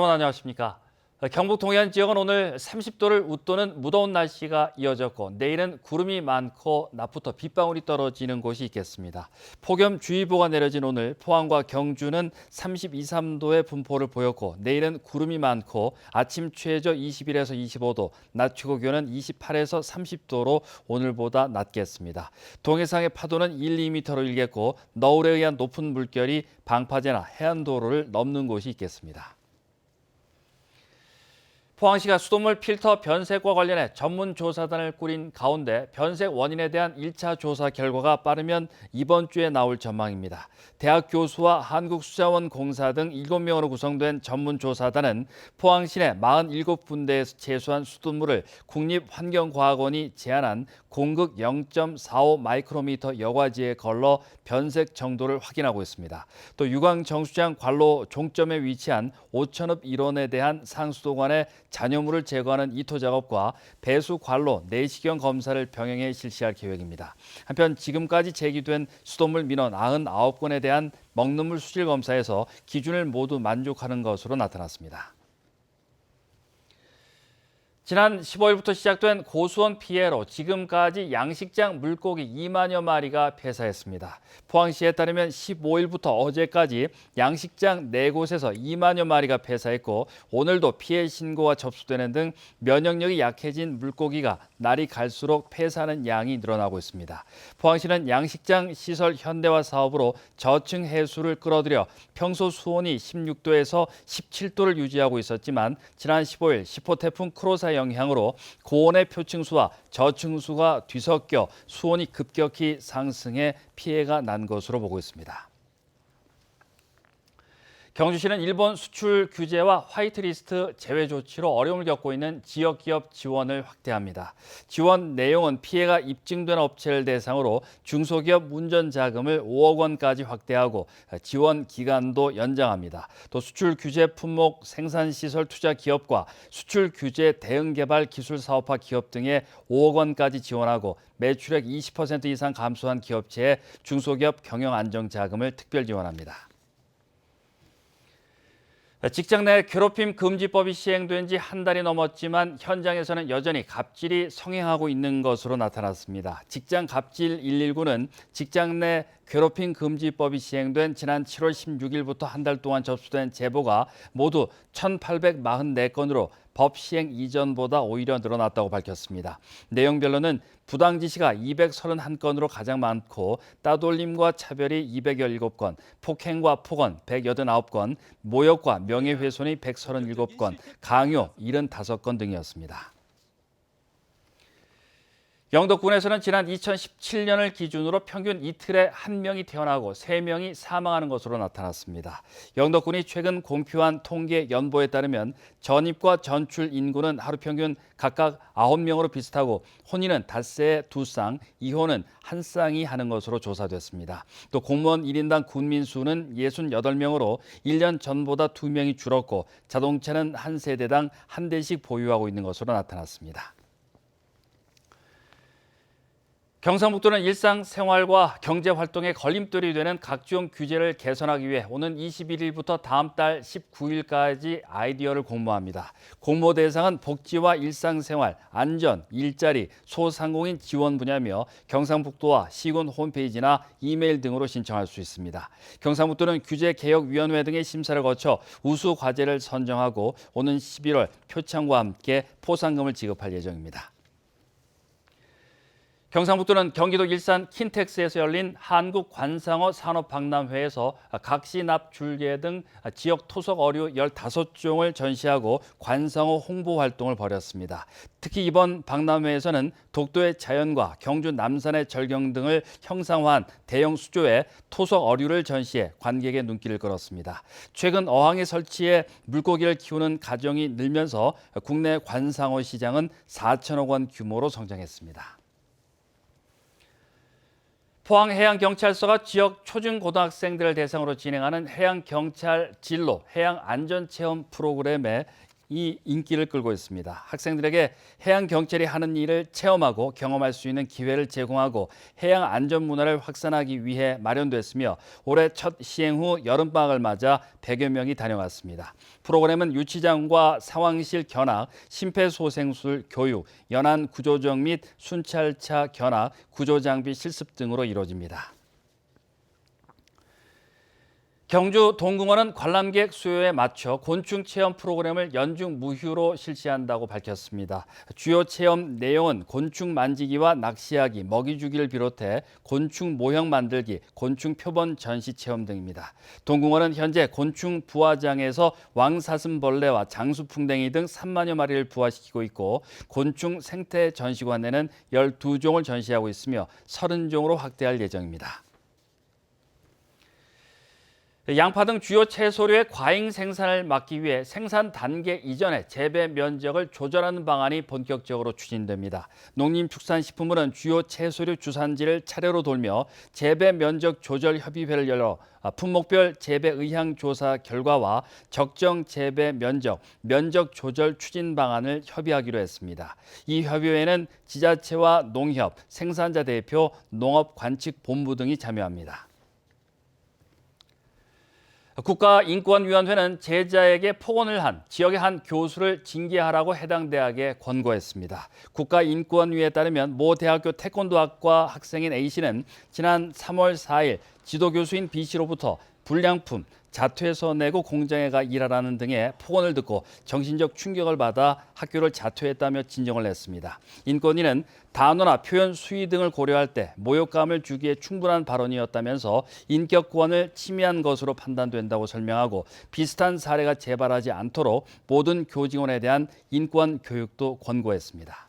여러분 안녕하십니까? 경북 동해안 지역은 오늘 30도를 웃도는 무더운 날씨가 이어졌고 내일은 구름이 많고 낮부터 빗방울이 떨어지는 곳이 있겠습니다. 폭염주의보가 내려진 오늘 포항과 경주는 32, 3도의 분포를 보였고 내일은 구름이 많고 아침 최저 21에서 25도, 낮 최고 기온은 28에서 30도로 오늘보다 낮겠습니다. 동해상의 파도는 1, 2m로 일겠고 너울에 의한 높은 물결이 방파제나 해안도로를 넘는 곳이 있겠습니다. 포항시가 수돗물 필터 변색과 관련해 전문조사단을 꾸린 가운데 변색 원인에 대한 1차 조사 결과가 빠르면 이번 주에 나올 전망입니다. 대학 교수와 한국수자원공사 등 7명으로 구성된 전문조사단은 포항시 내 47군데에서 채수한 수돗물을 국립환경과학원이 제안한 공극 0.45 마이크로미터 여과지에 걸러 변색 정도를 확인하고 있습니다. 또 유광 정수장 관로 종점에 위치한 5,000업 일원에 대한 상수도관의 잔여물을 제거하는 이토 작업과 배수 관로 내시경 검사를 병행해 실시할 계획입니다. 한편 지금까지 제기된 수돗물 민원 99건에 대한 먹는 물 수질 검사에서 기준을 모두 만족하는 것으로 나타났습니다. 지난 15일부터 시작된 고수원 피해로 지금까지 양식장 물고기 2만여 마리가 폐사했습니다. 포항시에 따르면 15일부터 어제까지 양식장 4곳에서 2만여 마리가 폐사했고 오늘도 피해 신고가 접수되는 등 면역력이 약해진 물고기가 날이 갈수록 폐사하는 양이 늘어나고 있습니다. 포항시는 양식장 시설 현대화 사업으로 저층 해수를 끌어들여 평소 수온이 16도에서 17도를 유지하고 있었지만 지난 15일 10호 태풍 크로사 영향으로 고온의 표층수와 저층수가 뒤섞여 수온이 급격히 상승해 피해가 난 것으로 보고 있습니다. 경주시는 일본 수출 규제와 화이트리스트 제외 조치로 어려움을 겪고 있는 지역기업 지원을 확대합니다. 지원 내용은 피해가 입증된 업체를 대상으로 중소기업 운전자금을 5억 원까지 확대하고 지원 기간도 연장합니다. 또 수출 규제 품목 생산시설 투자 기업과 수출 규제 대응 개발 기술 사업화 기업 등에 5억 원까지 지원하고 매출액 20% 이상 감소한 기업체에 중소기업 경영 안정 자금을 특별 지원합니다. 직장 내 괴롭힘 금지법이 시행된 지 한 달이 넘었지만 현장에서는 여전히 갑질이 성행하고 있는 것으로 나타났습니다. 직장 갑질 119는 직장 내 괴롭힘 금지법이 시행된 지난 7월 16일부터 한 달 동안 접수된 제보가 모두 1,844건으로 법 시행 이전보다 오히려 늘어났다고 밝혔습니다. 내용별로는 부당 지시가 231건으로 가장 많고 따돌림과 차별이 217건, 폭행과 폭언 189건, 모욕과 명예훼손이 137건, 강요 75건 등이었습니다. 영덕군에서는 지난 2017년을 기준으로 평균 이틀에 1명이 태어나고 3명이 사망하는 것으로 나타났습니다. 영덕군이 최근 공표한 통계 연보에 따르면 전입과 전출 인구는 하루 평균 각각 9명으로 비슷하고 혼인은 닷새에 2쌍, 이혼은 1쌍이 하는 것으로 조사됐습니다. 또 공무원 1인당 군민 수는 68명으로 1년 전보다 2명이 줄었고 자동차는 한 세대당 한 대씩 보유하고 있는 것으로 나타났습니다. 경상북도는 일상생활과 경제활동에 걸림돌이 되는 각종 규제를 개선하기 위해 오는 21일부터 다음 달 19일까지 아이디어를 공모합니다. 공모 대상은 복지와 일상생활, 안전, 일자리, 소상공인 지원 분야며 경상북도와 시군 홈페이지나 이메일 등으로 신청할 수 있습니다. 경상북도는 규제개혁위원회 등의 심사를 거쳐 우수 과제를 선정하고 오는 11월 표창과 함께 포상금을 지급할 예정입니다. 경상북도는 경기도 일산 킨텍스에서 열린 한국관상어 산업박람회에서 각시, 납, 줄개 등 지역 토속 어류 15종을 전시하고 관상어 홍보 활동을 벌였습니다. 특히 이번 박람회에서는 독도의 자연과 경주 남산의 절경 등을 형상화한 대형 수조에 토속 어류를 전시해 관객의 눈길을 끌었습니다. 최근 어항에 설치해 물고기를 키우는 가정이 늘면서 국내 관상어 시장은 4천억 원 규모로 성장했습니다. 포항해양경찰서가 지역 초중고등학생들을 대상으로 진행하는 해양경찰 진로 해양안전체험 프로그램에 인기를 끌고 있습니다. 학생들에게 해양 경찰이 하는 일을 체험하고 경험할 수 있는 기회를 제공하고 해양 안전 문화를 확산하기 위해 마련됐으며 올해 첫 시행 후 여름방학을 맞아 100여 명이 다녀왔습니다. 프로그램은 유치장과 상황실 견학, 심폐소생술 교육, 연안 구조정 및 순찰차 견학, 구조장비 실습 등으로 이루어집니다. 경주 동궁원은 관람객 수요에 맞춰 곤충 체험 프로그램을 연중 무휴로 실시한다고 밝혔습니다. 주요 체험 내용은 곤충 만지기와 낚시하기, 먹이 주기를 비롯해 곤충 모형 만들기, 곤충 표본 전시 체험 등입니다. 동궁원은 현재 곤충 부화장에서 왕사슴벌레와 장수풍뎅이 등 3만여 마리를 부화시키고 있고 곤충 생태 전시관에는 12종을 전시하고 있으며 30종으로 확대할 예정입니다. 양파 등 주요 채소류의 과잉 생산을 막기 위해 생산 단계 이전에 재배 면적을 조절하는 방안이 본격적으로 추진됩니다. 농림축산식품부는 주요 채소류 주산지를 차례로 돌며 재배 면적 조절 협의회를 열어 품목별 재배 의향 조사 결과와 적정 재배 면적, 면적 조절 추진 방안을 협의하기로 했습니다. 이 협의회에는 지자체와 농협, 생산자 대표, 농업관측본부 등이 참여합니다. 국가인권위원회는 제자에게 폭언을 한 지역의 한 교수를 징계하라고 해당 대학에 권고했습니다. 국가인권위에 따르면 모 대학교 태권도학과 학생인 A씨는 지난 3월 4일 지도교수인 B씨로부터 불량품, 자퇴서 내고 공장에 가 일하라는 등의 폭언을 듣고 정신적 충격을 받아 학교를 자퇴했다며 진정을 냈습니다. 인권위는 단어나 표현 수위 등을 고려할 때 모욕감을 주기에 충분한 발언이었다면서 인격권을 침해한 것으로 판단된다고 설명하고 비슷한 사례가 재발하지 않도록 모든 교직원에 대한 인권 교육도 권고했습니다.